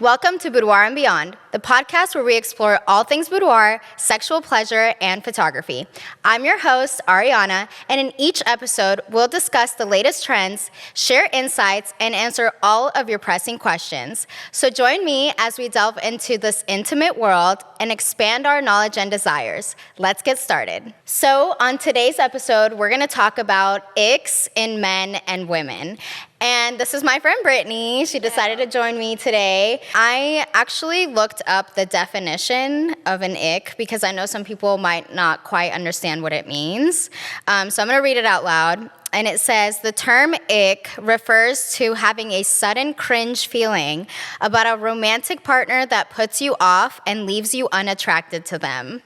Welcome to Boudoir and Beyond, the podcast where we explore all things boudoir, sexual pleasure, and photography. I'm your host, Ariana, and in each episode, we'll discuss the latest trends, share insights, and answer all of your pressing questions. So join me as we delve into this intimate world and expand our knowledge and desires. Let's get started. So on today's episode, we're going to talk about icks in men and women. And this is my friend Brittany. She decided to join me today. I actually looked up the definition of an ick because I know some people might not quite understand what it means. So I'm going to read it out loud. And it says, the term ick refers to having a sudden cringe feeling about a romantic partner that puts you off and leaves you unattracted to them.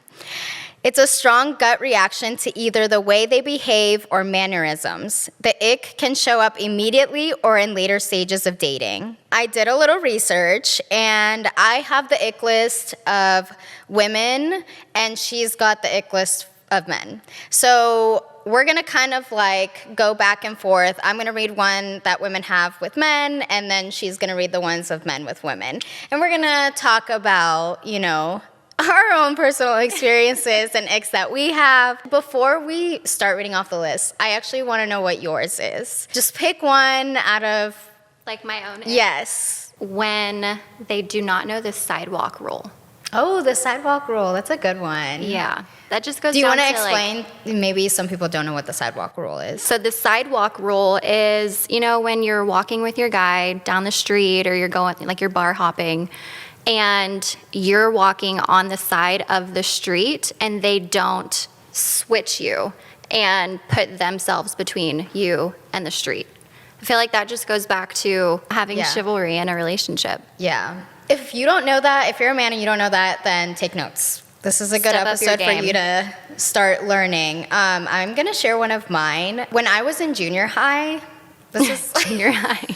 It's a strong gut reaction to either the way they behave or mannerisms. The ick can show up immediately or in later stages of dating. I did a little research, and I have the ick list of women, and she's got the ick list of men. So we're gonna kind of like go back and forth. I'm gonna read one that women have with men, and then she's gonna read the ones of men with women. And we're gonna talk about, our own personal experiences and icks that we have. Before we start reading off the list, I actually want to know what yours is. Just pick one out of... Like my own ick? Yes. When they do not know the sidewalk rule. Oh, the sidewalk rule. That's a good one. Yeah. That just goes Do you down want to to explain? Maybe some people don't know what the sidewalk rule is. So the sidewalk rule is, when you're walking with your guy down the street or you're going, like you're bar hopping, and you're walking on the side of the street and they don't switch you and put themselves between you and the street. I feel like that just goes back to having chivalry in a relationship. Yeah. If you don't know that, if you're a man and you don't know that, then take notes. This is a good episode for you to start learning. I'm going to share one of mine. When I was in junior high, this is junior high.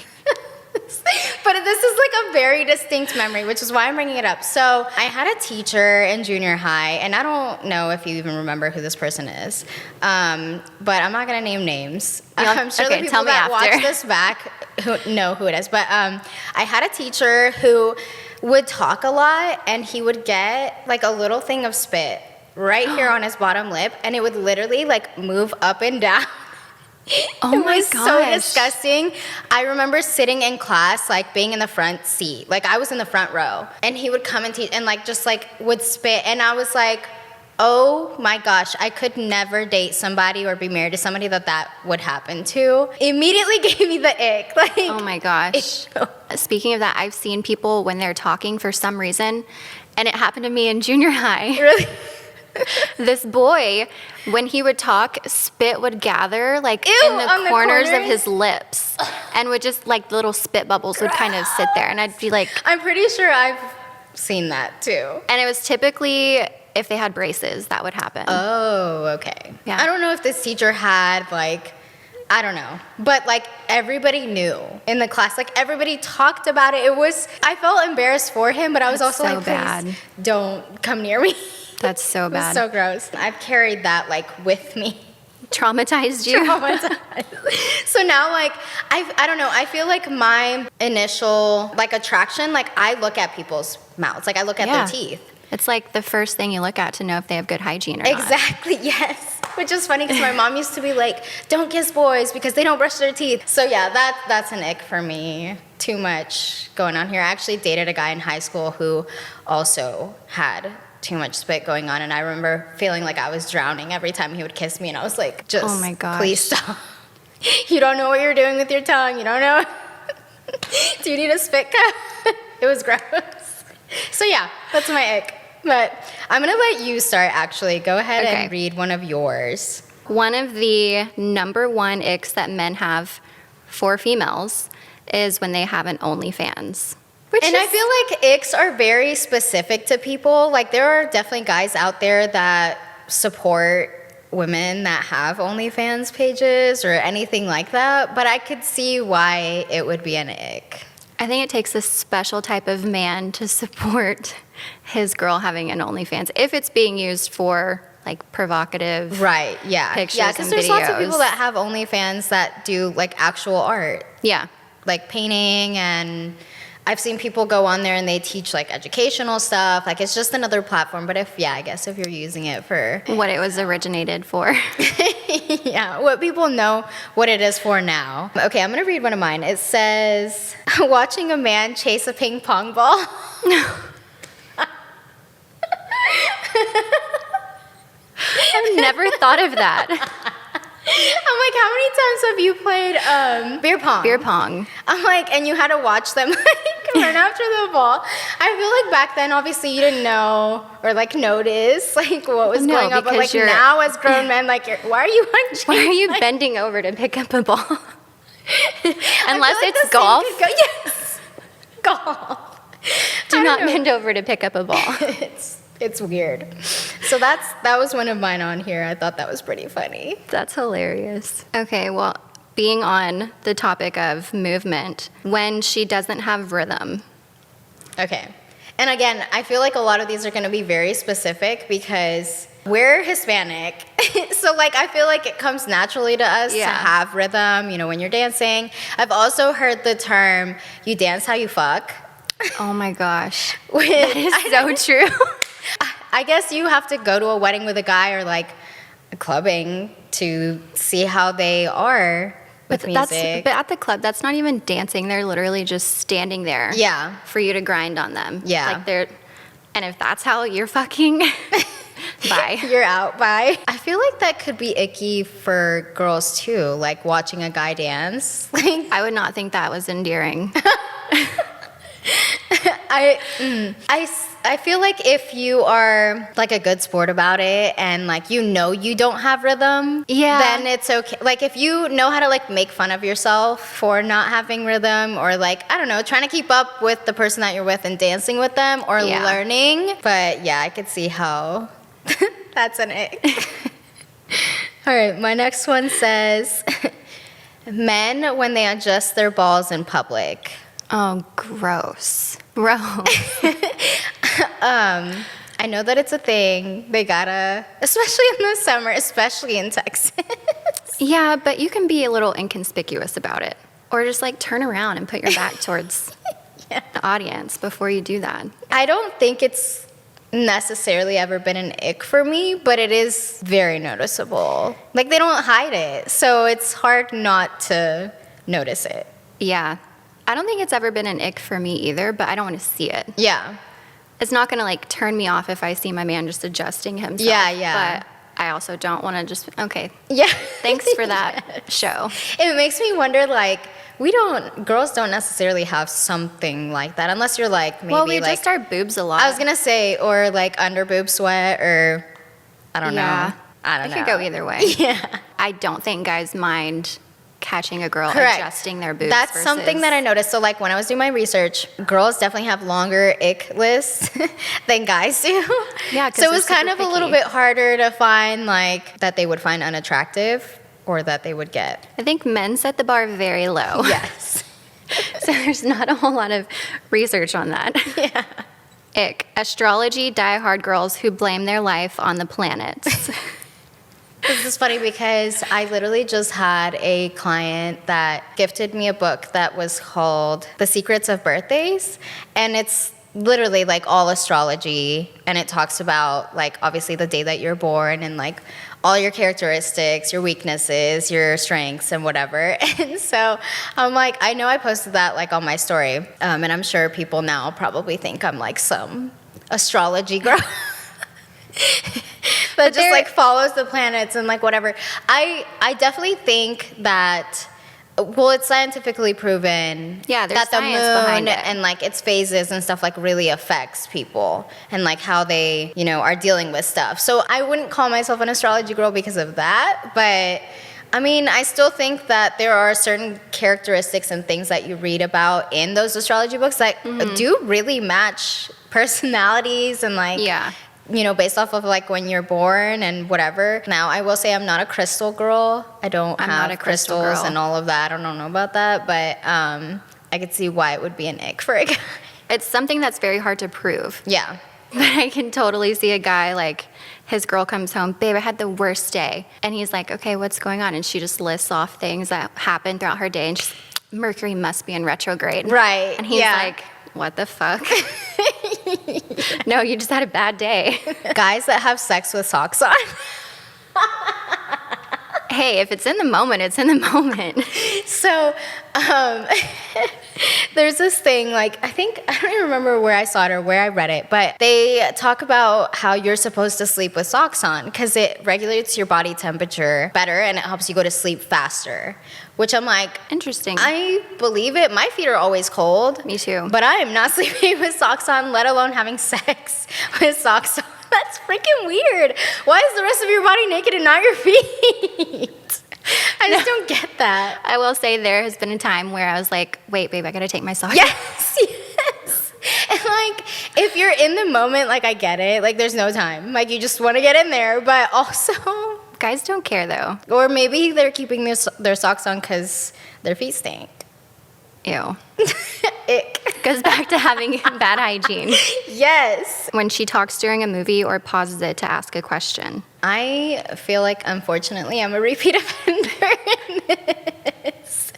But this is like a very distinct memory, which is why I'm bringing it up. So I had a teacher in junior high, and I don't know if you even remember who this person is, but I'm not going to name names. I'm sure the people that watch this back know who it is. But I had a teacher who would talk a lot, and he would get like a little thing of spit right here on his bottom lip, and it would literally like move up and down. Oh my gosh. It was so disgusting. I remember sitting in class, like being in the front seat. Like I was in the front row. And he would come and teach and like just like would spit. And I was like, oh my gosh, I could never date somebody or be married to somebody that would happen to. Immediately gave me the ick. Like, oh my gosh. Speaking of that, I've seen people when they're talking for some reason, and it happened to me in junior high. Really? This boy, when he would talk, spit would gather like in the corners of his lips, and would just like little spit bubbles would kind of sit there, and I'd be like, I'm pretty sure I've seen that too. And it was typically if they had braces that would happen. Oh, okay. Yeah. I don't know if this teacher had like, I don't know, but like everybody knew in the class, like everybody talked about it. I felt embarrassed for him, but I was also so like, bad. Please don't come near me. That's so bad. It was so gross. I've carried that like with me. Traumatized you? Traumatized. So now like, I don't know, I feel like my initial like attraction, like I look at people's mouths, like I look at their teeth. It's like the first thing you look at to know if they have good hygiene or not. Exactly, yes. Which is funny because my mom used to be like, don't kiss boys because they don't brush their teeth. So yeah, that's an ick for me. Too much going on here. I actually dated a guy in high school who also had too much spit going on, and I remember feeling like I was drowning every time he would kiss me, and I was like, just oh my gosh. Please stop. You don't know what you're doing with your tongue. You don't know. Do you need a spit cup? It was gross. So yeah, that's my ick. But I'm going to let you start, actually. Go ahead and read one of yours. One of the number one icks that men have for females is when they have an OnlyFans. I feel like icks are very specific to people. Like, there are definitely guys out there that support women that have OnlyFans pages or anything like that, but I could see why it would be an ick. I think it takes a special type of man to support his girl having an OnlyFans if it's being used for like provocative pictures and videos. Yeah, because there's lots of people that have OnlyFans that do like actual art. Yeah. Like painting and I've seen people go on there and they teach like educational stuff. Like it's just another platform. But I guess if you're using it for what it was originated for. yeah, what people know what it is for now. Okay, I'm gonna read one of mine. It says, watching a man chase a ping pong ball. I've never thought of that. I'm like, how many times have you played beer pong? Beer pong. I'm like, and you had to watch them like run after the ball. I feel like back then, obviously, you didn't know or like notice like what was going on. But like now, as grown men, like, why are you watching? Why are you bending over to pick up a ball? Unless like it's golf. Yes, golf. Do not bend over to pick up a ball. It's weird. So that was one of mine on here. I thought that was pretty funny. That's hilarious. Okay, well, being on the topic of movement, when she doesn't have rhythm. Okay. And again, I feel like a lot of these are going to be very specific because we're Hispanic. So like I feel like it comes naturally to us to have rhythm, you know, when you're dancing. I've also heard the term, you dance how you fuck. Oh my gosh. That is so true. I guess you have to go to a wedding with a guy or like clubbing to see how they are with music. But at the club, that's not even dancing. They're literally just standing there. Yeah. For you to grind on them. Yeah. Like and if that's how you're fucking, bye. You're out, bye. I feel like that could be icky for girls too, like watching a guy dance. Like I would not think that was endearing. I feel like if you are like a good sport about it and like you know you don't have rhythm, then it's okay. Like if you know how to like make fun of yourself for not having rhythm or like, I don't know, trying to keep up with the person that you're with and dancing with them or learning. But yeah, I could see how that's an ick. All right, my next one says, men when they adjust their balls in public. Oh, gross. Gross. I know that it's a thing. They gotta, especially in the summer, especially in Texas. Yeah, but you can be a little inconspicuous about it. Or just like turn around and put your back towards the audience before you do that. I don't think it's necessarily ever been an ick for me, but it is very noticeable. Like they don't hide it, so it's hard not to notice it. Yeah. I don't think it's ever been an ick for me either, but I don't want to see it. Yeah. It's not going to like turn me off if I see my man just adjusting himself. Yeah. But I also don't want to just, okay. Yeah. Thanks for that show. It makes me wonder, like, girls don't necessarily have something like that unless you're like, maybe well, we like, just our boobs a lot. I was going to say, or like under boob sweat or, I don't know. I don't know. It could go either way. Yeah. I don't think guys mind catching a girl Correct. Adjusting their boobs. That's something that I noticed. So like when I was doing my research, girls definitely have longer ick lists than guys do. Yeah, so it was kind of a little bit harder to find like that they would find unattractive or that they would get. I think men set the bar very low. Yes. So there's not a whole lot of research on that. Yeah. Ick. Astrology diehard girls who blame their life on the planets. This is funny because I literally just had a client that gifted me a book that was called The Secrets of Birthdays. And it's literally like all astrology. And it talks about like obviously the day that you're born and like all your characteristics, your weaknesses, your strengths and whatever. And so I'm like, I know I posted that like on my story. And I'm sure people now probably think I'm like some astrology girl. That just like follows the planets and like whatever. I definitely think that, well, it's scientifically proven that the science behind moon it. and like its phases and stuff like really affects people and like how they, you know, are dealing with stuff. So I wouldn't call myself an astrology girl because of that, but I mean, I still think that there are certain characteristics and things that you read about in those astrology books that do really match personalities and like you know, based off of like when you're born and whatever. Now, I will say I'm not a crystal girl. I'm have not a crystal crystals girl. and all of that. I don't know about that, but I could see why it would be an ick for a guy. It's something that's very hard to prove. Yeah. But I can totally see a guy like his girl comes home, babe, I had the worst day. And he's like, okay, what's going on? And she just lists off things that happened throughout her day. And she's Mercury must be in retrograde. Right. And he's like, what the fuck? No, you just had a bad day. Guys that have sex with socks on. Hey, if it's in the moment, it's in the moment. So, there's this thing, like, I don't even remember where I saw it or where I read it, but they talk about how you're supposed to sleep with socks on because it regulates your body temperature better and it helps you go to sleep faster, which I'm like, Interesting. I believe it. My feet are always cold. Me too. But I am not sleeping with socks on, let alone having sex with socks on. That's freaking weird. Why is the rest of your body naked and not your feet? I just don't get that. I will say there has been a time where I was like, wait, babe, I gotta take my socks off. Yes. And like, if you're in the moment, like, I get it. Like, there's no time. Like, you just want to get in there. But also, Guys don't care though. or maybe they're keeping their socks on because their feet stink. Ew. Ick. Goes back to having bad hygiene. Yes. When she talks during a movie or pauses it to ask a question. I feel like, unfortunately, I'm a repeat offender in this.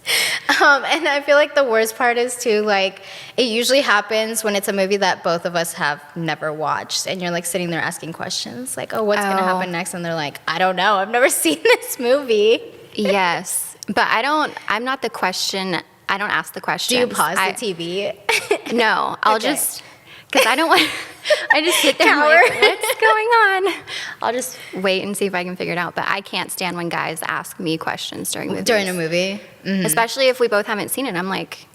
And I feel like the worst part is, too, like, it usually happens when it's a movie that both of us have never watched. And you're, like, sitting there asking questions, like, oh, what's going to happen next? And they're like, I don't know. I've never seen this movie. Yes. But I don't ask the questions. Do you pause the TV? No, I'll Okay. just, because I don't want, I just sit there and I'm like, what's going on? I'll just wait and see if I can figure it out. But I can't stand when guys ask me questions during movies. During a movie? Mm-hmm. Especially if we both haven't seen it. I'm like,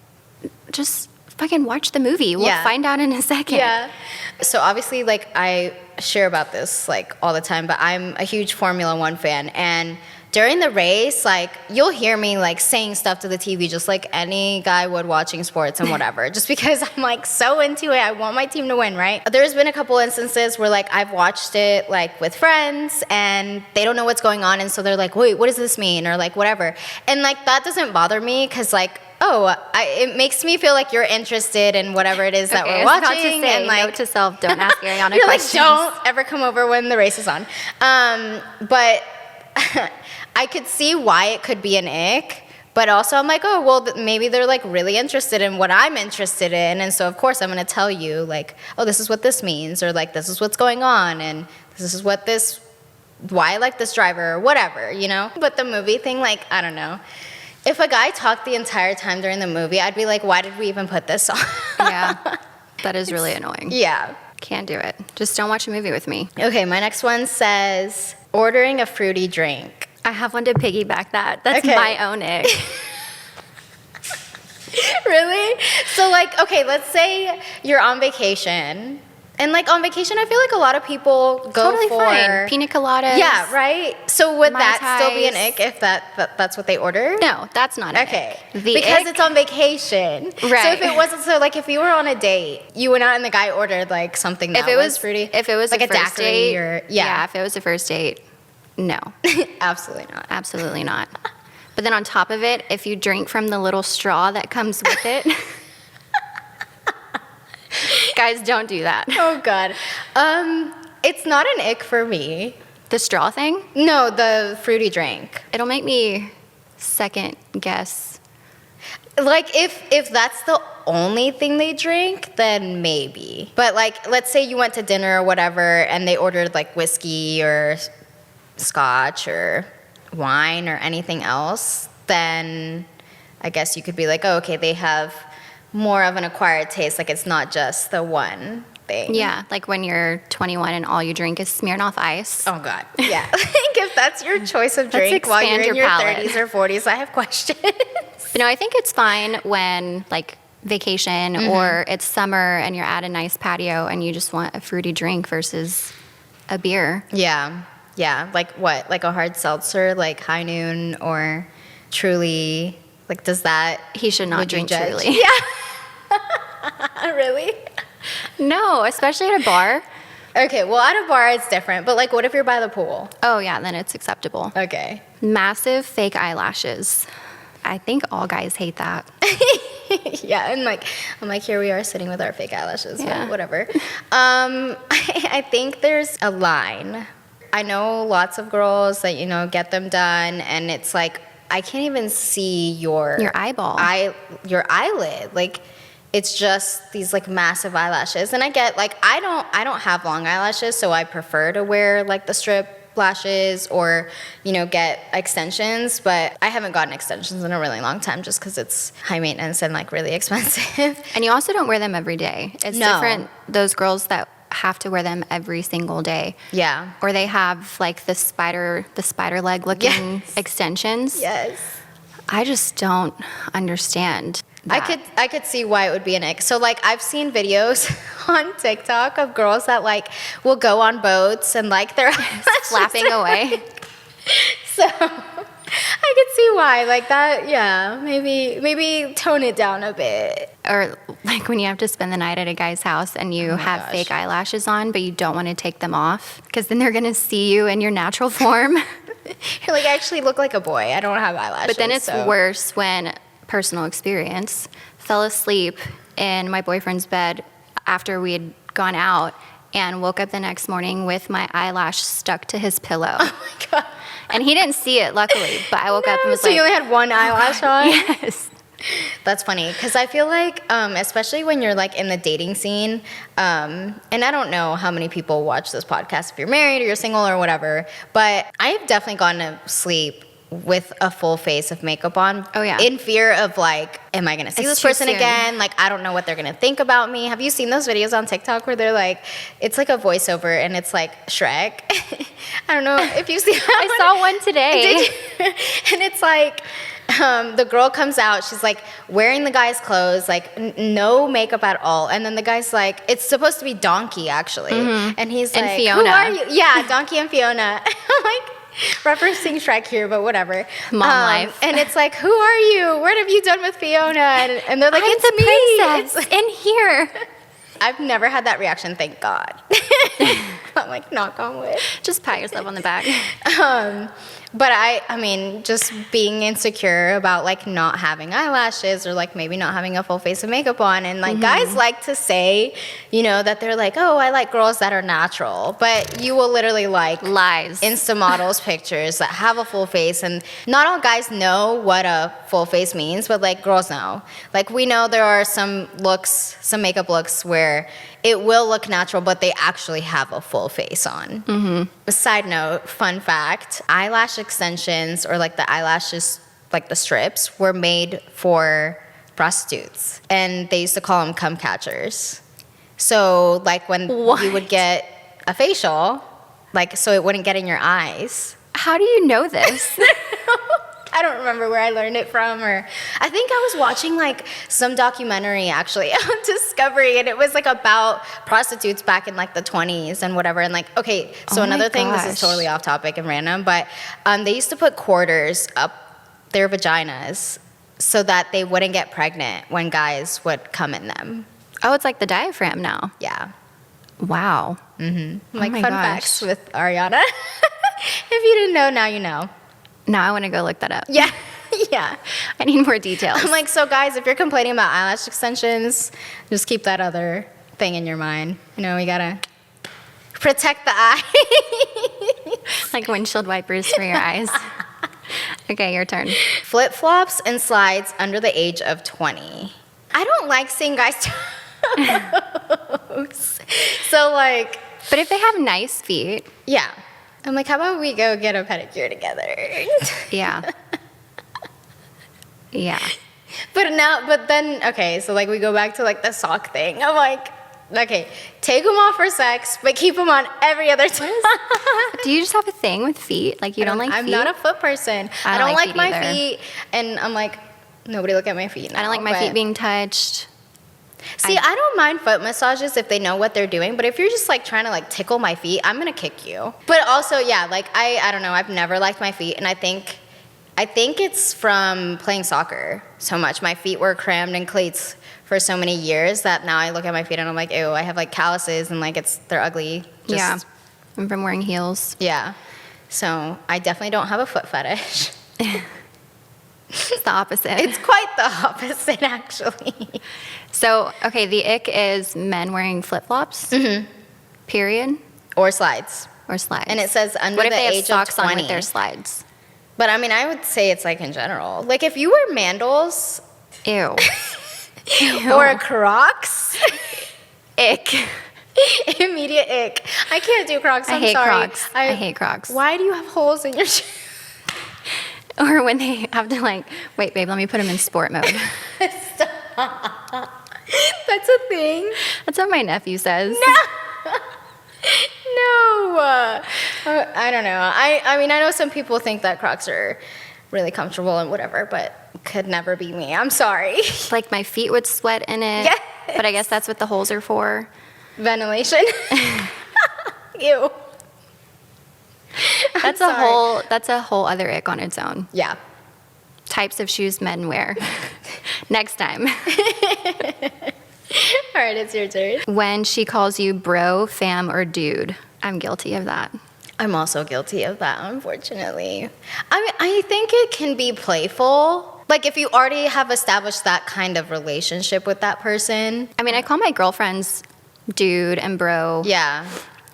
just fucking watch the movie. We'll find out in a second. Yeah. So obviously, like, I share about this, like, all the time, but I'm a huge Formula One fan. And during the race, like, you'll hear me, like, saying stuff to the TV just like any guy would watching sports and whatever, just because I'm, like, so into it. I want my team to win, right? There's been a couple instances where, like, I've watched it, like, with friends, and they don't know what's going on, and so they're like, wait, what does this mean? Or, like, whatever. And, like, that doesn't bother me because, like, it makes me feel like you're interested in whatever it is that we're watching. I was about to say, and, like, note to self, don't ask Ariana you're questions. like, don't ever come over when the race is on. But I could see why it could be an ick, but also I'm like, oh, well, maybe they're, like, really interested in what I'm interested in, and so of course I'm going to tell you, like, oh, this is what this means, or, like, this is what's going on, and this is why I like this driver, or whatever, you know? But the movie thing, like, I don't know. If a guy talked the entire time during the movie, I'd be like, why did we even put this on? Yeah, that is really annoying. Yeah. Can't do it. Just don't watch a movie with me. Okay, my next one says, ordering a fruity drink. I have one to piggyback that. That's Okay. my own ick. Really? So, like, okay, let's say you're on vacation. And, like, on vacation, I feel like a lot of people go Totally for... fine. Pina coladas. Yeah, right? So would Mai that still be an Tais. ick if that's what they order? No, that's not an Okay. ick. The Because ick, it's on vacation. Right. So if it wasn't, so, like, if you were on a date, you went out and the guy ordered, like, something that if it was was fruity. if it was like a a first daiquiri date, or... yeah, if it was a first date, no, Absolutely not. absolutely not. But then on top of it, if you drink from the little straw that comes with it, guys, don't do that. Oh, God. It's not an ick for me. The straw thing, No, the fruity drink. it'll make me second guess. Like, if that's the only thing they drink, then maybe. But, like, let's say you went to dinner or whatever, and they ordered, like, whiskey or scotch or wine or anything else, then I guess you could be like, oh, okay, they have more of an acquired taste. Like, it's not just the one thing. Yeah, like when you're 21 and all you drink is Smirnoff Ice. Oh, God. Yeah. Like, if that's your choice of Let's drink while you're expand in your your palate. 30s or 40s, I have questions. But no, I think it's fine when like vacation or it's summer and you're at a nice patio and you just want a fruity drink versus a beer. Yeah. Yeah. Like what? Like a hard seltzer, like High Noon or Truly. Like, does that... He should not would you drink judge? Truly. Yeah. Really? No, especially at a bar. Okay, well, at a bar, it's different. But, like, what if you're by the pool? Oh yeah, then it's acceptable. Okay. Massive fake eyelashes. I think all guys hate that. Yeah, and, like, I'm like, here we are sitting with our fake eyelashes. Yeah. But whatever. I think there's a line. I know lots of girls that, you know, get them done, and it's like, I can't even see your Your eyeball. your eyelid. Like, it's just these like massive eyelashes. And I get like I don't have long eyelashes, so I prefer to wear like the strip lashes or, you know, get extensions, but I haven't gotten extensions in a really long time just because it's high maintenance and like really expensive. And you also don't wear them every day. It's different, those girls that have to wear them every single day. Yeah. Or they have like the spider leg looking extensions. Yes. I just don't understand that. I could see why it would be an ick. So like I've seen videos on TikTok of girls that like will go on boats and like their eyelashes flapping away. So I could see why. Like that, yeah. Maybe tone it down a bit. Or like when you have to spend the night at a guy's house and you have fake eyelashes on, but you don't want to take them off because then they're gonna see you in your natural form. You're like, I actually look like a boy. I don't have eyelashes. But then it's worse when, personal experience, fell asleep in my boyfriend's bed after we had gone out and woke up the next morning with my eyelash stuck to his pillow. Oh my God. And he didn't see it, luckily, but I woke up and was so like... you only had one eyelash on? Yes. That's funny, because I feel like, especially when you're like in the dating scene, and I don't know how many people watch this podcast if you're married or you're single or whatever, but I've definitely gone to sleep with a full face of makeup on. Oh, yeah. In fear of like, am I gonna see It's this too person soon. again? Like, I don't know what they're gonna think about me. Have you seen those videos on TikTok where they're like, it's like a voiceover and it's like Shrek? I don't know if you see that I saw one today. Did you? And it's like, the girl comes out, she's like wearing the guy's clothes, like no makeup at all. And then the guy's like, it's supposed to be Donkey actually. And he's And like, Fiona. who are you? Yeah, Donkey and Fiona. I'm like, referencing Shrek here, but whatever. Mom life. And it's like, who are you? What have you done with Fiona? And they're like, I'm it's the me. princess in here. I've never had that reaction, thank God. I'm like, knock on wood. Just pat yourself on the back. But I mean, just being insecure about like not having eyelashes or like maybe not having a full face of makeup on. And like guys like to say, you know, that they're like, oh, I like girls that are natural. But you will literally like Lies. Insta models pictures that have a full face. And not all guys know what a full face means, but like girls know. Like we know there are some looks, some makeup looks where it will look natural, but they actually have a full face on. A side note, fun fact, eyelash extensions or like the eyelashes, like the strips, were made for prostitutes. And they used to call them cum catchers. So like when you would get a facial, like so it wouldn't get in your eyes. How do you know this? I don't remember where I learned it from, or I think I was watching like some documentary actually on Discovery, and it was like about prostitutes back in like the 20s and whatever. And like, okay, so Oh my another thing, this is gosh. totally off topic and random, but they used to put quarters up their vaginas so that they wouldn't get pregnant when guys would come in them. Oh, it's like the diaphragm now. Yeah. Wow. Like my fun gosh. facts with Ariana. If you didn't know, now you know. Now I want to go look that up. Yeah. Yeah. I need more details. I'm like, so guys, if you're complaining about eyelash extensions, just keep that other thing in your mind. You know, we gotta protect the eye. Like windshield wipers for your eyes. Okay, your turn. Flip-flops and slides under the age of 20. I don't like seeing guys toes. So like, But if they have nice feet, yeah. I'm like, how about we go get a pedicure together? yeah. Yeah. But then, okay, so like we go back to like the sock thing. I'm like, okay, take them off for sex, but keep them on every other time. Do you just have a thing with feet? Like you don't like I'm feet? not a foot person. I I don't don't like like feet my either. feet, and I'm like, nobody look at my feet now. I don't like my but- feet being touched. See, I don't mind foot massages if they know what they're doing, but if you're just like trying to like tickle my feet, I'm gonna kick you. But also, yeah, like I don't know, I've never liked my feet, and I think it's from playing soccer so much. My feet were crammed in cleats for so many years that now I look at my feet and I'm like, ew, I have like calluses and like they're ugly. Yeah. I'm from wearing heels. Yeah. So I definitely don't have a foot fetish. It's the opposite. It's quite the opposite, actually. So, okay, the ick is men wearing flip-flops, period, Or slides. or slides. And it says under what if the they have age socks of 20. on with their slides? But I mean, I would say it's like in general. Like if you wear mandals, Ew. Or Crocs. Ick. Immediate ick. I can't do Crocs. I'm I hate sorry. Crocs. I hate Crocs. Why do you have holes in your shoe? Or when they have to like, wait, babe, let me put them in sport mode. Stop. That's a thing. That's what my nephew says. No. No. I don't know. I mean, I know some people think that Crocs are really comfortable and whatever, but could never be me. I'm sorry. Like my feet would sweat in it. Yes. But I guess that's what the holes are for. Ventilation. Ew. That's a whole other ick on its own. Yeah. Types of shoes men wear. Next time. All right, it's your turn. When she calls you bro, fam, or dude. I'm guilty of that. I'm also guilty of that, unfortunately. I mean, I think it can be playful. Like if you already have established that kind of relationship with that person. I mean, I call my girlfriends dude and bro Yeah.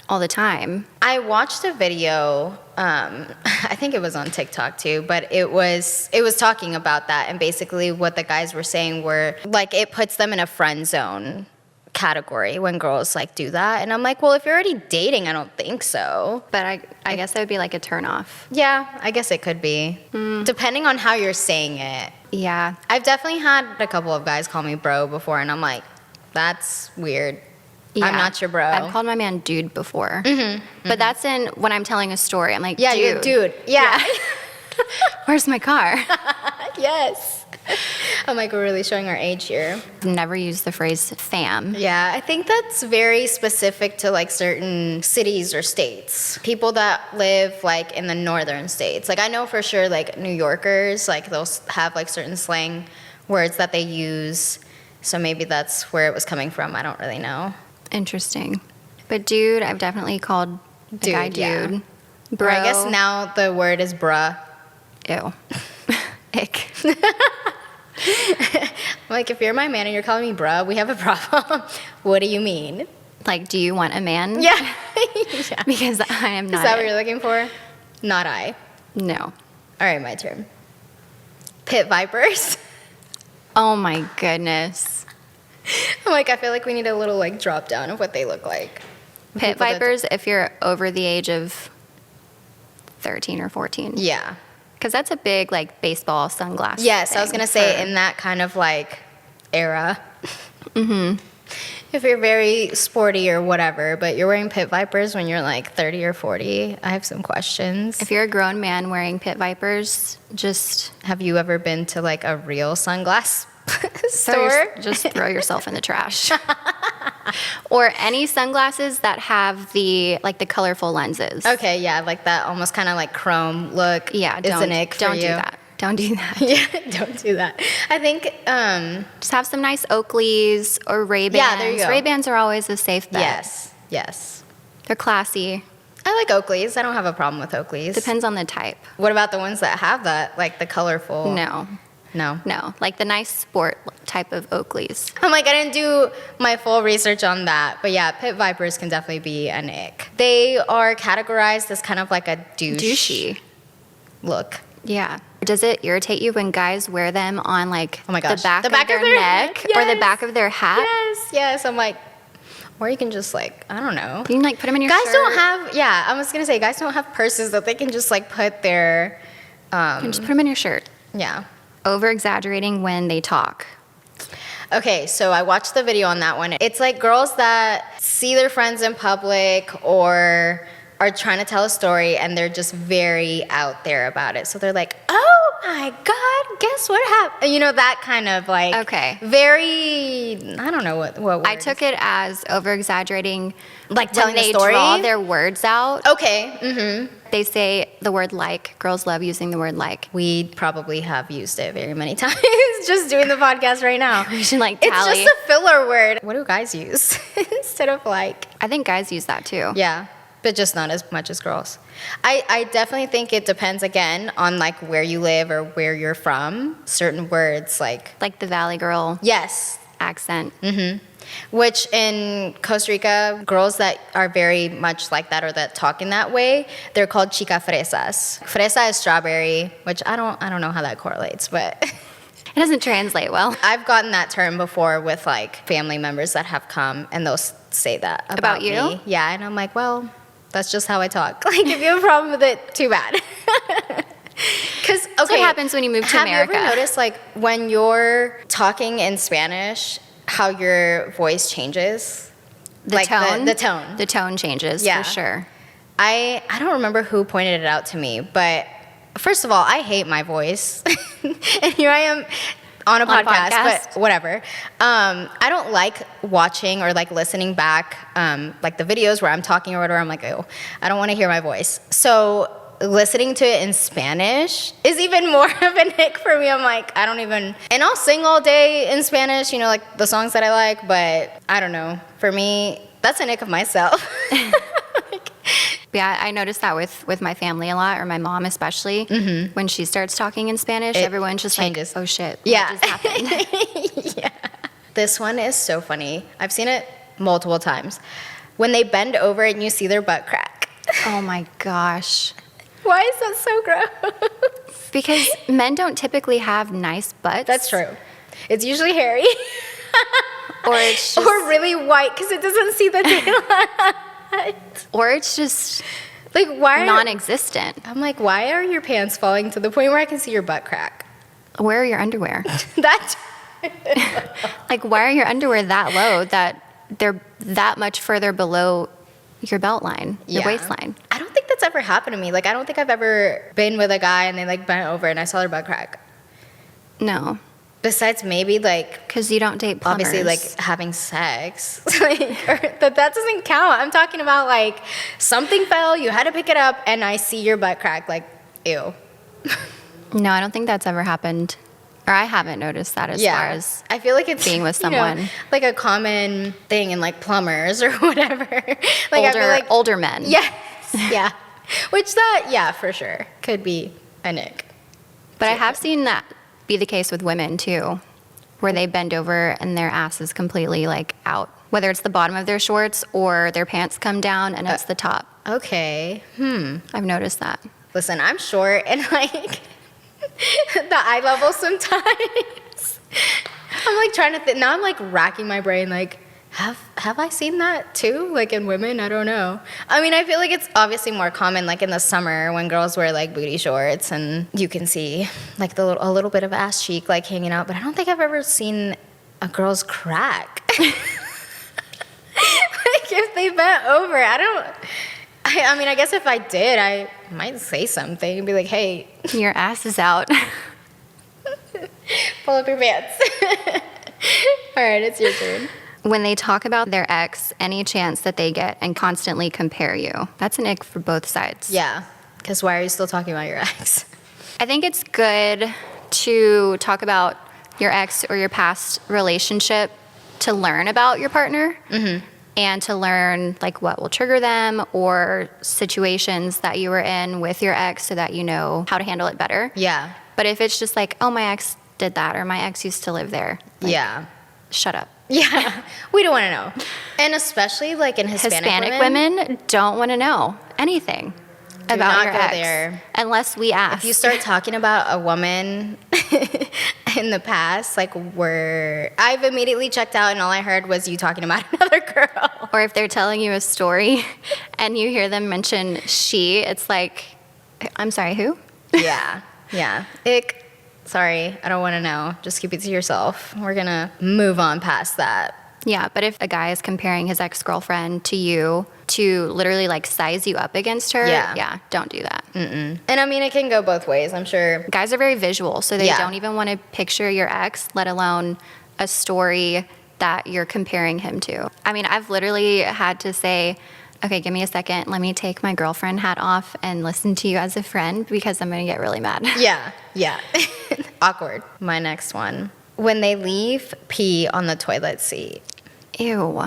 all the time. I watched a video, I think it was on TikTok too, but it was talking about that, and basically what the guys were saying were like it puts them in a friend zone category when girls like do that, and I'm like, well, if you're already dating, I don't think so. But I guess that would be like a turnoff. Yeah, I guess it could be, depending on how you're saying it. Yeah. I've definitely had a couple of guys call me bro before, and I'm like, that's weird. Yeah. I'm not your bro. I've called my man dude before. But that's when I'm telling a story. I'm like, Yeah, dude. Yeah. Where's my car? Yes. I'm like, we're really showing our age here. Never use the phrase fam. Yeah, I think that's very specific to like certain cities or states. People that live like in the northern states. Like I know for sure like New Yorkers, like they'll have like certain slang words that they use. So maybe that's where it was coming from. I don't really know. Interesting. But dude, I've definitely called a guy dude. Yeah. Bro. Or I guess now the word is bruh. Ew. Ick. Like if you're my man and you're calling me bruh, we have a problem. What do you mean? Like, do you want a man? Yeah. Yeah. Because I am not. Is that it. what you're looking for? Not I. No. All right, my turn. Pit vipers. Oh my goodness. I'm like, I feel like we need a little like drop down of what they look like. Pit People that- vipers, if you're over the age of 13 or 14. Yeah. Because that's a big, like, baseball sunglass. Yes, I was thing going to say for- in that kind of like era. If you're very sporty or whatever, but you're wearing pit vipers when you're like 30 or 40, I have some questions. If you're a grown man wearing pit vipers, just Have you ever been to like a real sunglass store? just throw yourself in the trash. Or any sunglasses that have the colorful lenses. Okay, yeah, like that almost kind of like chrome look. Yeah, is an ick for don't you. do that. Don't do that. Yeah, don't do that. I think, Just have some nice Oakleys or Ray-Bans. Yeah, there you go. Ray-Bans are always a safe bet. yes. They're classy. I like Oakleys. I don't have a problem with Oakleys. Depends on the type. What about the ones that have that, like the colorful? No. No. Like the nice sport type of Oakleys. I'm like, I didn't do my full research on that. But yeah, pit vipers can definitely be an ick. They are categorized as kind of like a Douchey. look. Yeah. Does it irritate you when guys wear them on like Oh my gosh. the back of their neck or the Yes. back of their hat? Yes. I'm like, or you can just like, I don't know. You can like put them in your Guys shirt. don't have, yeah, I was going to say, guys don't have purses that they can just like put their, You can just put them in your shirt. yeah. Over exaggerating when they talk. Okay, so I watched the video on that one. It's like girls that see their friends in public or are trying to tell a story and they're just very out there about it. So they're like, oh my God, guess what happened? You know, that kind of like, Okay. very, I don't know what word. I took it as over exaggerating Like when telling the they story? draw their words out. Okay, mm-hmm. They say the word like. Girls love using the word like. We probably have used it very many times just doing the podcast right now. We should like It's tally. just a filler word. What do guys use instead of like? I think guys use that too. Yeah, but just not as much as girls. I definitely think it depends again on like where you live or where you're from. Certain words like Like the Valley Girl yes, accent. which in Costa Rica, girls that are very much like that or that talk in that way, they're called chica fresas. Fresa is strawberry, which I don't know how that correlates, but It doesn't translate well. I've gotten that term before with like family members that have come and they'll say that about you? me. Yeah, and I'm like, well, that's just how I talk. Like, if you have a problem with it, too bad. Because, okay. That's what happens when you move to America. Have you ever noticed, like, when you're talking in Spanish, how your voice changes? The tone? The tone. The tone changes, Yeah. for sure. I don't remember who pointed it out to me, but first of all, I hate my voice. And here I am on a podcast, but whatever. I don't like watching or like listening back, like the videos where I'm talking or whatever. I'm like, oh, I don't want to hear my voice. So listening to it in Spanish is even more of an ick for me. I'm like, I don't even, and I'll sing all day in Spanish, you know, like the songs that I like, but I don't know. For me, that's an ick of myself. Yeah, I noticed that with my family a lot, or my mom especially. Mm-hmm. When she starts talking in Spanish, everyone's just changes. Like, oh shit, yeah. What just happened? Yeah. This one is so funny. I've seen it multiple times. When they bend over and you see their butt crack. Oh my gosh. Why is that so gross? Because men don't typically have nice butts. That's true. It's usually hairy. Or it's just, or really white because it doesn't see the daylight. Or it's just like non-existent. I'm like, why are your pants falling to the point where I can see your butt crack? Where are your underwear? That. Like, why are your underwear that low that they're that much further below your belt line, your waistline? I don't think that's ever happened to me. Like, I don't think I've ever been with a guy and they like bent over and I saw their butt crack. No. Besides maybe like, because you don't date plumbers. Obviously like having sex, like, or that doesn't count. I'm talking about like something fell, you had to pick it up, and I see your butt crack. Like, ew. No, I don't think that's ever happened, or I haven't noticed that as far as I feel like it's being with someone, you know, like a common thing in like plumbers or whatever. Like I feel like older men. Yes, yeah. Which for sure could be a nick. But I have seen that be the case with women too, where they bend over and their ass is completely like out, whether it's the bottom of their shorts or their pants come down and it's the top. Okay. I've noticed that. Listen, I'm short and like the eye level sometimes. I'm like trying to think. Now I'm like racking my brain like, have I seen that too? Like in women? I don't know. I mean, I feel like it's obviously more common like in the summer when girls wear like booty shorts and you can see like a little bit of ass cheek like hanging out, but I don't think I've ever seen a girl's crack. Like if they bent over, I mean, I guess if I did, I might say something and be like, hey. Your ass is out. Pull up your pants. All right, it's your turn. When they talk about their ex, any chance that they get and constantly compare you, that's an ick for both sides. Yeah, because why are you still talking about your ex? I think it's good to talk about your ex or your past relationship to learn about your partner and to learn like what will trigger them or situations that you were in with your ex so that you know how to handle it better. Yeah. But if it's just like, oh, my ex did that or my ex used to live there. Like, shut up. Yeah, we don't want to know. And especially like in Hispanic women don't want to know anything about your ex there. Unless we ask. If you start talking about a woman in the past, like I've immediately checked out and all I heard was you talking about another girl. Or if they're telling you a story and you hear them mention she, it's like, I'm sorry, who? Yeah. Ick. Sorry, I don't want to know. Just keep it to yourself. We're going to move on past that. Yeah, but if a guy is comparing his ex-girlfriend to you to literally like size you up against her, don't do that. And I mean, it can go both ways, I'm sure. Guys are very visual, so they don't even want to picture your ex, let alone a story that you're comparing him to. I mean, I've literally had to say, okay, give me a second. Let me take my girlfriend hat off and listen to you as a friend because I'm going to get really mad. Yeah. Awkward. My next one. When they leave pee on the toilet seat. Ew.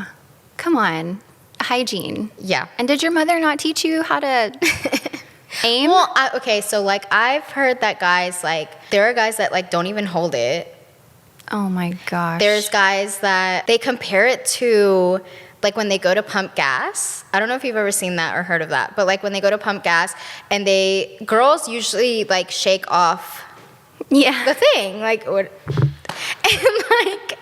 Come on. Hygiene. Yeah. And did your mother not teach you how to aim? Well, okay, so like I've heard that guys like, there are guys that like don't even hold it. Oh my gosh. There's guys that they compare it to like when they go to pump gas. I don't know if you've ever seen that or heard of that, but like when they go to pump gas and girls usually like shake off Yeah. the thing. Like, what? And like,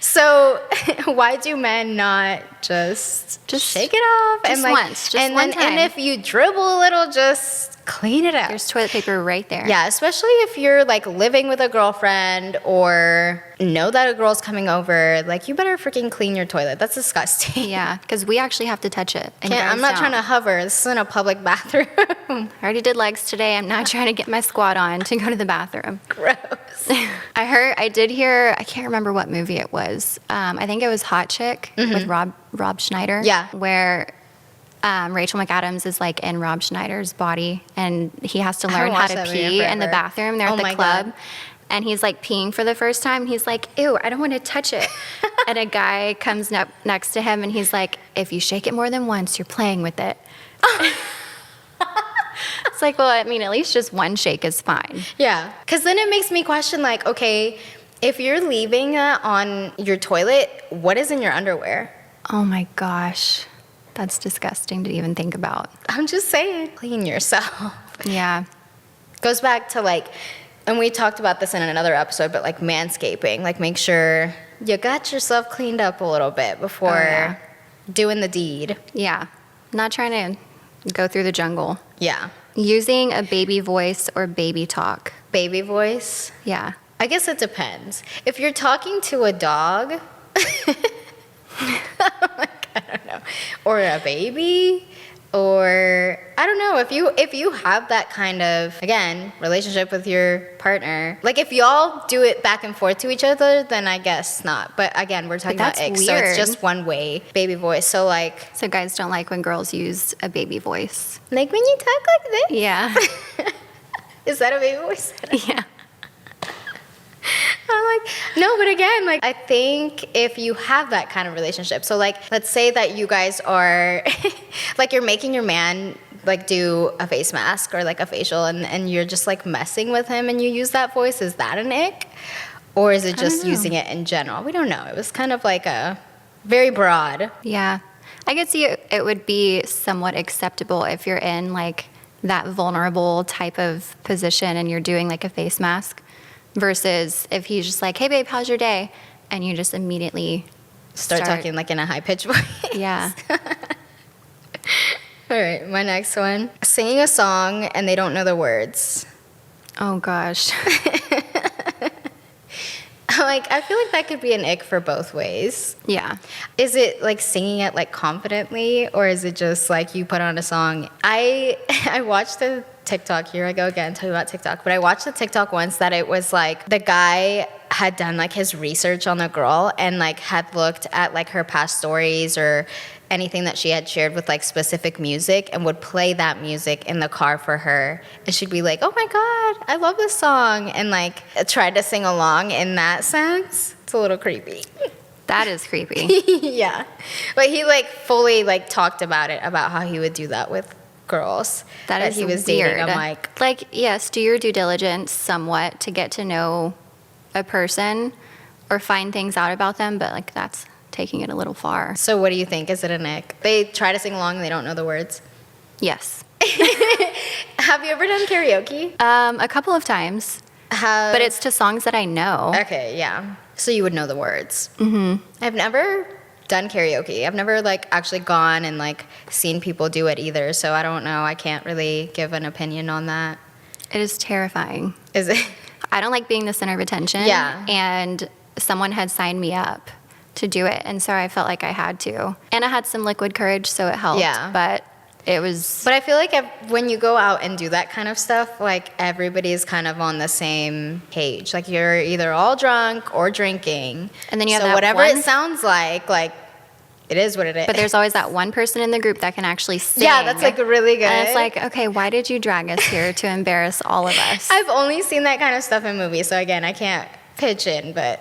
so why do men not just shake it off just and like once, just and one then and time. if you dribble a little, just clean it up. There's toilet paper right there. Yeah, especially if you're like living with a girlfriend or know that a girl's coming over, like you better freaking clean your toilet. That's disgusting. Yeah, because we actually have to touch it. And I'm guys not don't. trying to hover. This isn't a public bathroom. I already did legs today. I'm not trying to get my squat on to go to the bathroom. Gross. I did hear, I can't remember what movie it was. I think it was Hot Chick with Rob Schneider. Yeah. Where Rachel McAdams is like in Rob Schneider's body and he has to I learn haven't how watched to that movie in pee in the forever. bathroom. They're Oh at the my club. God. And he's like peeing for the first time. He's like, ew, I don't want to touch it. And a guy comes up next to him and he's like, if you shake it more than once, you're playing with it. It's like, well, I mean, at least just one shake is fine. Yeah, because then it makes me question, like, okay, if you're leaving that on your toilet, what is in your underwear? Oh my gosh. That's disgusting to even think about. I'm just saying, clean yourself. Yeah. Goes back to like, and we talked about this in another episode, but like manscaping, like make sure you got yourself cleaned up a little bit before yeah. doing the deed. Yeah. Not trying to go through the jungle. Yeah. Using a baby voice or baby talk. Baby voice. Yeah. I guess it depends. If you're talking to a dog, like, I don't know, or a baby, or I don't know, if you have that kind of, again, relationship with your partner, like if y'all do it back and forth to each other, then I guess not. But again, we're talking about that's icks, so weird. it's just one way, baby voice. So like So guys don't like when girls use a baby voice. when you talk like this. Yeah. Is that a baby voice? Yeah. I'm like, no, but again, like, I think if you have that kind of relationship, so like, let's say that you guys are, like, you're making your man, like, do a face mask or, like, a facial, and you're just, like, messing with him and you use that voice, is that an ick? Or is it just using it in general? We don't know. It was kind of like a very broad. Yeah. I could see it would be somewhat acceptable if you're in like that vulnerable type of position and you're doing like a face mask versus if he's just like, hey babe, how's your day? And you just immediately Start talking, like, in a high-pitched voice. Yeah. All right, my next one. Singing a song and they don't know the words. Oh gosh. Like, I feel like that could be an ick for both ways. Yeah. Is it like singing it like confidently, or is it just like you put on a song? I watched the TikTok, here I go again, talking about TikTok, but I watched the TikTok once that it was like the guy had done like his research on the girl and like had looked at like her past stories or anything that she had shared with like specific music and would play that music in the car for her, and she'd be like, oh my god, I love this song, and like tried to sing along in that sense. It's a little creepy. That is creepy. Yeah, but he like fully like talked about it, about how he would do that with girls That is he was weird. dating. I'm like, yes, do your due diligence somewhat to get to know a person or find things out about them, but like that's taking it a little far. so what do you think? Is it an ick? They try to sing along and they don't know the words. Yes. Have you ever done karaoke? A couple of times, but it's to songs that I know. Okay, yeah. So you would know the words. Mm-hmm. I've never done karaoke. I've never like actually gone and like seen people do it either. So I don't know. I can't really give an opinion on that. It is terrifying. Is it? I don't like being the center of attention. Yeah. And someone had signed me up to do it, and so I felt like I had to. And I had some liquid courage, so it helped. Yeah. But it was... But I feel like when you go out and do that kind of stuff, like everybody's kind of on the same page. Like you're either all drunk or drinking. And then you have so that whatever one- it sounds like it is what it is. But there's always that one person in the group that can actually sing. yeah, that's like really good. And it's like, okay, why did you drag us here to embarrass all of us? I've only seen that kind of stuff in movies, so again, I can't pitch in, but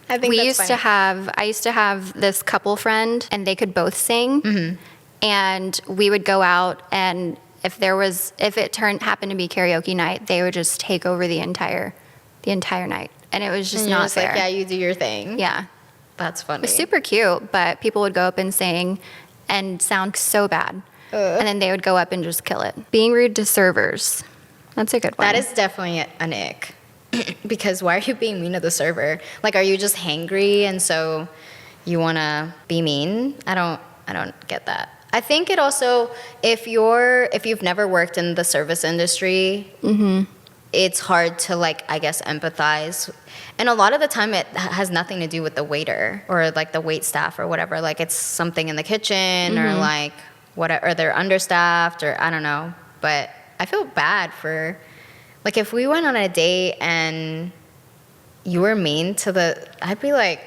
I think I funny. used to have this couple friend, and they could both sing. Mm-hmm. And we would go out, and if it happened to be karaoke night, they would just take over the entire night. And it was just And you're not just fair. like, yeah, you do your thing. Yeah. That's funny. It was super cute, but people would go up and sing and sound so bad. And then they would go up and just kill it. Being rude to servers. That's a good one. That is definitely an ick. Because why are you being mean to the server? Like, are you just hangry and so you want to be mean? I don't get that. I think it also, if you've never worked in the service industry, it's hard to, like, I guess, empathize. And a lot of the time it has nothing to do with the waiter or like the wait staff or whatever. Like, it's something in the kitchen or like whatever, or they're understaffed or I don't know. But I feel bad for, like, if we went on a date and you were mean to I'd be like,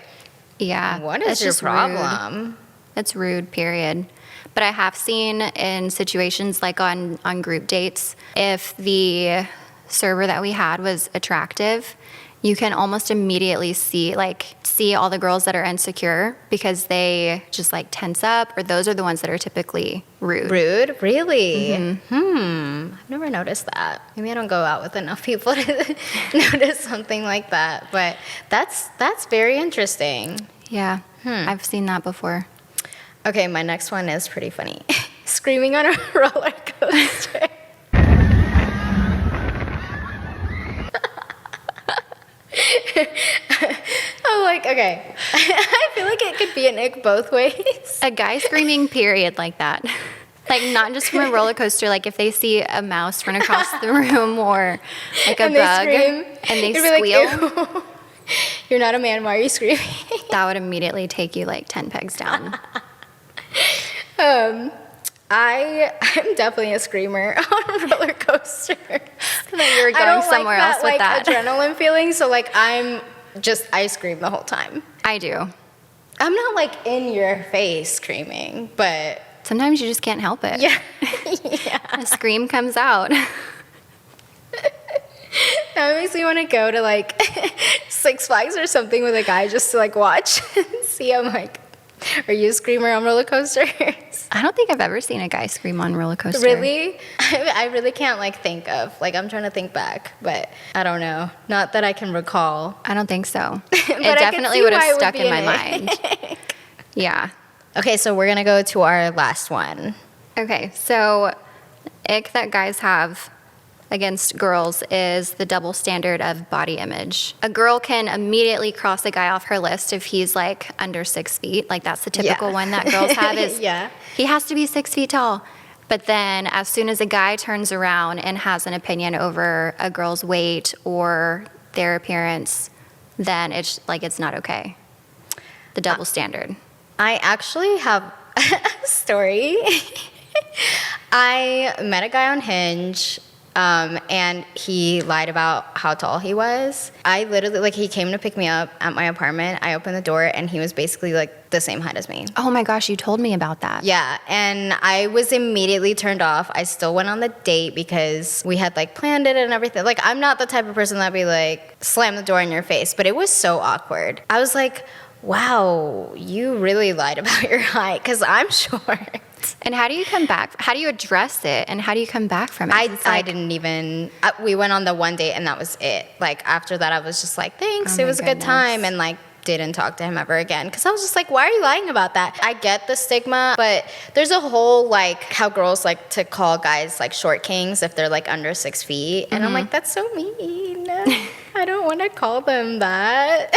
yeah, what is your problem? Rude. That's rude, period. But I have seen in situations like on group dates, if the server that we had was attractive, you can almost immediately see all the girls that are insecure because they just like tense up, or those are the ones that are typically rude. Rude? Really? I've never noticed that. Maybe I don't go out with enough people to notice something like that. But that's very interesting. Yeah, I've seen that before. Okay, my next one is pretty funny. Screaming on a roller coaster. I'm like, okay. I feel like it could be an ick both ways. A guy screaming, period, like that. Like, not just from a roller coaster, like if they see a mouse run across the room or like a bug and they squeal. Like, you're not a man, why are you screaming? That would immediately take you like 10 pegs down. I'm definitely a screamer on a roller coaster. You're going somewhere else with that. Adrenaline feeling, so like I scream the whole time. I do. I'm not like in your face screaming, but sometimes you just can't help it. Yeah. A scream comes out. That makes me want to go to like Six Flags or something with a guy just to like watch and see. I'm like, are you a screamer on roller coasters? I don't think I've ever seen a guy scream on a roller coaster. Really? I really can't like think of, like, I'm trying to think back, but I don't know. Not that I can recall. I don't think so. It definitely would have stuck in my mind. Yeah. Okay, so we're going to go to our last one. Okay, so ick that guys have against girls is the double standard of body image. A girl can immediately cross a guy off her list if he's like under 6 feet. Like, that's the typical one that girls have is he has to be 6 feet tall. But then as soon as a guy turns around and has an opinion over a girl's weight or their appearance, then it's like, it's not okay. The double standard. I actually have a story. I met a guy on Hinge. And he lied about how tall he was. I literally, like, he came to pick me up at my apartment. I opened the door, and he was basically, like, the same height as me. Oh, my gosh, you told me about that. Yeah, and I was immediately turned off. I still went on the date because we had, like, planned it and everything. Like, I'm not the type of person that'd be, like, slam the door in your face, but it was so awkward. I was like, wow, you really lied about your height, because I'm short. And how do you come back? How do you address it? And how do you come back from it? I didn't even, we went on the one date and that was it. Like, after that, I was just like, thanks, it was a good time. And like, didn't talk to him ever again. Cause I was just like, why are you lying about that? I get the stigma, but there's a whole, like, how girls like to call guys like short kings if they're like under 6 feet. And I'm like, that's so mean. I don't want to call them that.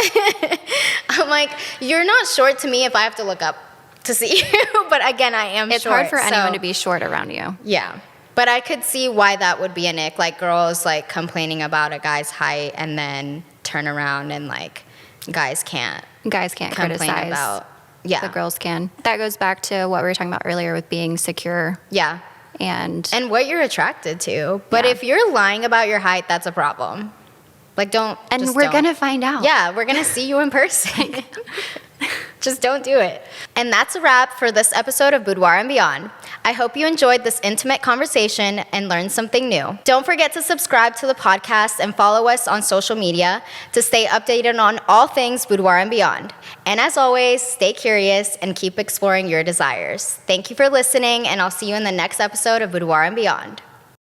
I'm like, you're not short to me if I have to look up to see you, but again, I am it's short. It's hard for anyone to be short around you. Yeah, but I could see why that would be an ick, like girls like complaining about a guy's height and then turn around and like guys can't criticize about, the girls can. That goes back to what we were talking about earlier with being secure. Yeah. And what you're attracted to. But if you're lying about your height, that's a problem. Like, don't. And we're going to find out. Yeah, we're going to see you in person. Just don't do it. And that's a wrap for this episode of Boudoir and Beyond. I hope you enjoyed this intimate conversation and learned something new. Don't forget to subscribe to the podcast and follow us on social media to stay updated on all things Boudoir and Beyond. And as always, stay curious and keep exploring your desires. Thank you for listening, and I'll see you in the next episode of Boudoir and Beyond.